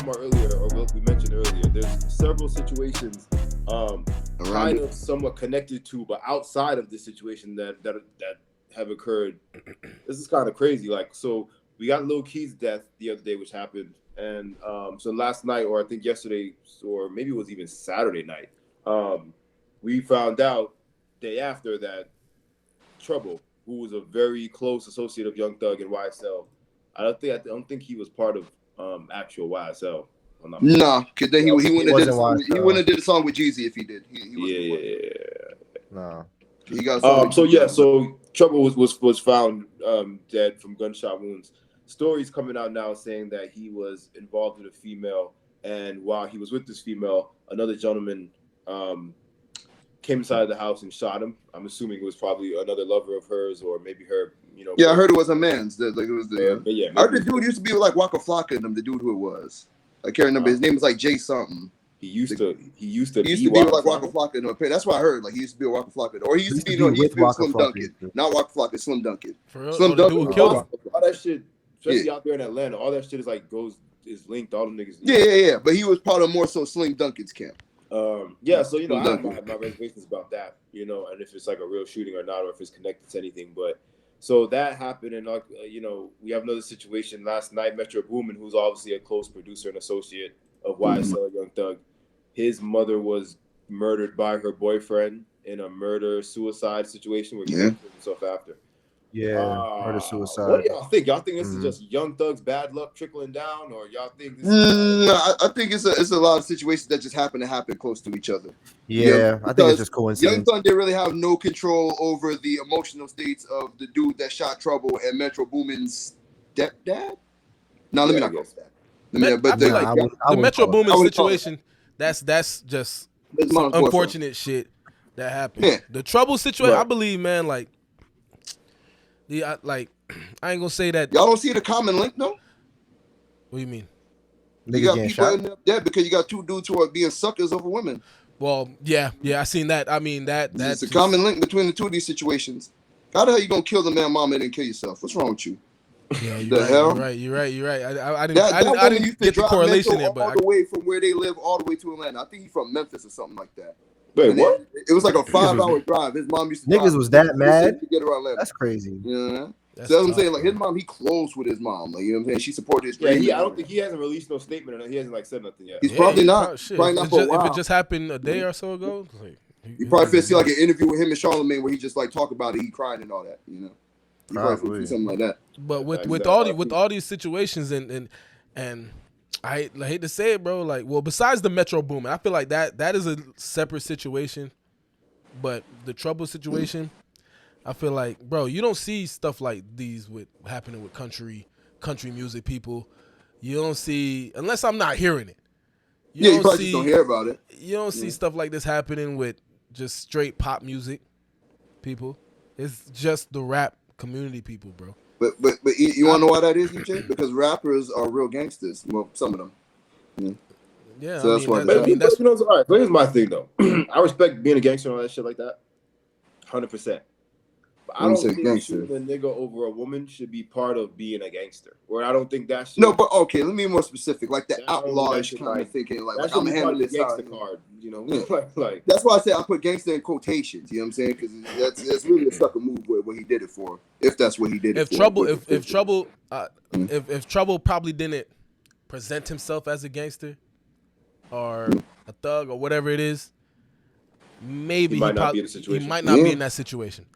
talking about earlier, or what we mentioned earlier, there's several situations kind of somewhat connected to, but outside of this situation that have occurred. This is kind of crazy. Like, so we got Lil Key's death the other day, which happened, and so last night, or I think yesterday, or maybe it was even Saturday night, we found out day after that Trouble, who was a very close associate of Young Thug and YSL, I don't think he was part of actual YSL. Nah, because then he wouldn't have did a song with Jeezy if he did. Nah. He got so Trouble was found dead from gunshot wounds. Stories coming out now saying that he was involved with a female, and while he was with this female, another gentleman came inside the house and shot him. I'm assuming it was probably another lover of hers, or maybe her. Yeah, I heard it was a man's. I heard the dude used to be like Waka Flocka and them. The dude who it was, I can't remember. His name was like Jay something. He used to be like Waka Flocka. That's what I heard. Like he used to be a Waka Flocka, or he used to be Slim Dunkin. Not Waka Flocka, Slim Dunkin. Slim Dunkin killed him. All that shit, especially out there in Atlanta, all that shit is linked. All them niggas. Yeah. But he was part of more so Slim Dunkin's camp. So I have my reservations about that, and if it's like a real shooting or not, or if it's connected to anything. But so that happened, and we have another situation last night. Metro Boomin, who's obviously a close producer and associate of YSL Young Thug, his mother was murdered by her boyfriend in a murder-suicide situation where he killed himself after. Murder-suicide. What do y'all think? Y'all think this is just Young Thug's bad luck trickling down, or y'all think this I think it's a lot of situations that just happen close to each other. Yeah, I think it's just coincidence. Young Thug didn't really have no control over the emotional states of the dude that shot Trouble and Metro Boomin's stepdad. No, let me not go with that. The Metro Boomin situation, that's just some unfortunate shit that happened. Yeah. The Trouble situation, I believe, man, like, I ain't gonna say that. Y'all don't see the common link, though? What do you mean? You got people ending up dead because you got two dudes who are being suckers over women. Well, yeah, I seen that. I mean, that's a common link between the two of these situations. How the hell you gonna kill the man mama and then kill yourself? What's wrong with you? Yeah, you're right. I didn't get the correlation there, but all the way from where they live all the way to Atlanta. I think he's from Memphis or something like that. Wait, what? It was like a 5-hour drive. His mom used to niggas was that mad. To get around Atlanta. That's crazy. Yeah. That's what I'm saying. Like his mom, he close with his mom. Like, you know what I'm saying? She supported his dream. Yeah, I don't think he hasn't released no statement, or he hasn't said nothing yet. He's probably not. Probably not for a while. If it just happened a day or so ago, you probably see like an interview with him and Charlamagne where he just like talk about it, he crying and all that. You probably something like that. But with all these situations and I hate to say it, bro. Like, well, besides the Metro Boomin, I feel like that is a separate situation. But the Trouble situation, I feel like, bro, you don't see stuff like these happening with country music people. You don't see, unless I'm not hearing it. You probably just don't hear about it. You don't see stuff like this happening with just straight pop music people. It's just the rap community people, bro. But you want to know why that is, EJ? Because rappers are real gangsters. Well, some of them. Yeah, so that's why. That's all right. But here's my thing, though. I respect being a gangster and all that shit like that, 100%. But I don't think shooting a nigga over a woman should be part of being a gangster. Or I don't think that should. No, but okay, let me be more specific. Like the outlawish kind of thinking. Like I'm handling this gangster card. Like that's why I say I put gangster in quotations. You know what I'm saying? Because that's really a sucker move what he did it for. If that's what he did it for. If Trouble probably didn't present himself as a gangster or a thug or whatever it is, maybe he might not be in that situation.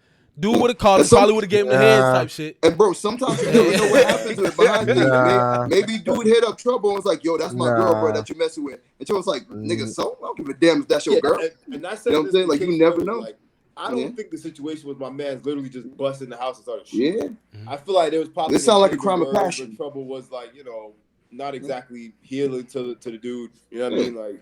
Dude would have called him, probably would have gave him the hands type shit. And bro, sometimes you never know what happens with behind things. Maybe dude hit up Trouble and was like, yo, that's my girl, bro, that you messing with. And Trouble was like, nigga, so I don't give a damn if that's your girl. And I you said, know what I'm saying? Like, you never know. Like, I don't think the situation was my man's literally just busting the house and started shooting. Yeah. I feel like there was probably this sounds like a crime of passion. Trouble was like, not exactly healing to the dude. You know what I mean? Like,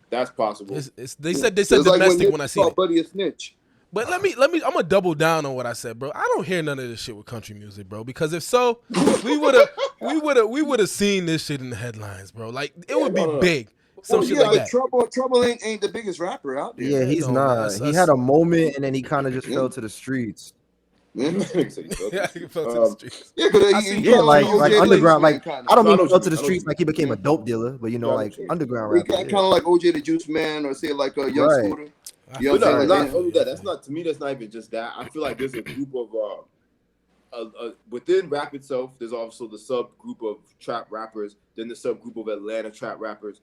that's possible. They said domestic when I see it. Buddy a snitch. But let me. I'm gonna double down on what I said, bro. I don't hear none of this shit with country music, bro. Because if so, we would have seen this shit in the headlines, bro. Like it would be big. Some shit like that. Trouble ain't the biggest rapper out there. Yeah, he's not. He had a moment and then he kind of just fell to the streets. Yeah, Yeah, he fell to the streets. yeah, because like underground, man, like kinda. I don't mean I he know fell what to the you mean. streets like he became a dope dealer, but you know, Yeah, I know like what you mean. underground He rapper. kind of like OJ the Juice Man, or say like a Young Right. Scooter. I You know feel what I'm But saying? not Like, only that. That's not, to me. That's not even just that. I feel like there's a group of within rap itself. There's also the subgroup of trap rappers. Then the subgroup of Atlanta trap rappers.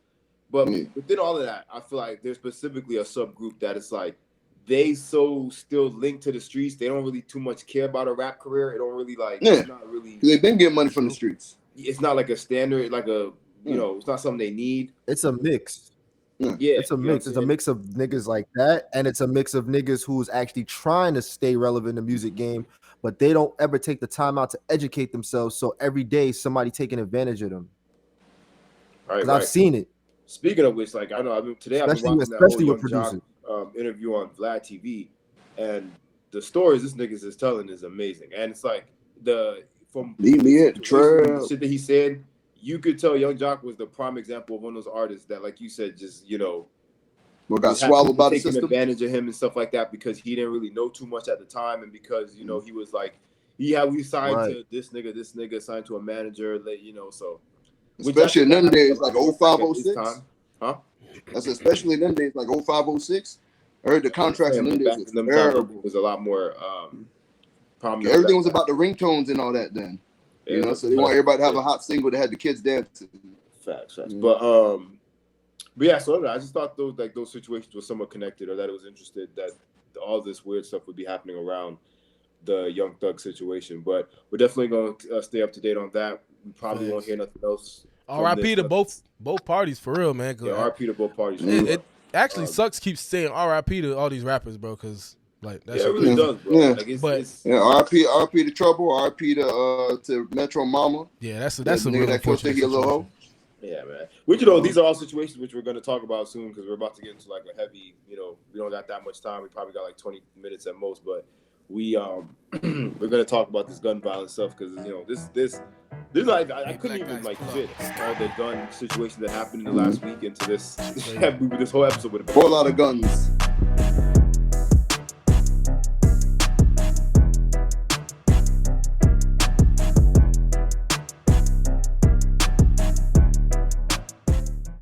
But within all of that, I feel like there's specifically a subgroup that is like they so still linked to the streets. They don't really too much care about a rap career. It don't really like. Yeah. It's not really. they've been getting money from the streets. It's not like a standard, like a it's not something they need. It's a mix. Yeah, It's a mix. It's a mix of niggas like that, and it's a mix of niggas who's actually trying to stay relevant in the music game, but they don't ever take the time out to educate themselves. So every day somebody taking advantage of them. Because I've seen it. Speaking of which, like I know, today I've been watching that whole Young Jock interview on Vlad TV, and the stories this niggas is telling is amazing. And it's like from the shit that he said, you could tell Young Jock was the prime example of one of those artists that, like you said, just got swallowed by the taking system, advantage of him and stuff like that because he didn't really know too much at the time, and because he was like we signed to this nigga signed to a manager, so. Especially in them days, like 0506. Huh? That's especially in them days, like 0506. I heard the contracts in them days was terrible. Was a lot more prominent. Everything was about the ringtones and all that then. So they want everybody to have a hot single that had the kids dancing. Facts. But yeah, so I just thought those situations were somewhat connected, or that it was interesting that all this weird stuff would be happening around the Young Thug situation. But we're definitely going to stay up to date on that. We probably won't hear nothing else. R.I.P. to both parties for real, man. Yeah, R.I.P. to both parties. It actually sucks. Keep saying R.I.P. to all these rappers, bro, because like that's it really does, bro. Yeah. Like, R.I.P. to Trouble, R.I.P. to Metro Mama. Yeah, that's a nigga real that killed unfortunate Sticky a little hoe. Yeah, man. Which these are all situations which we're going to talk about soon because we're about to get into like a heavy. We don't got that much time. We probably got like 20 minutes at most, but we we're going to talk about this gun violence stuff because this like I couldn't even like fit all the gun situations that happened in the last week into this whole episode would have been a whole lot of guns.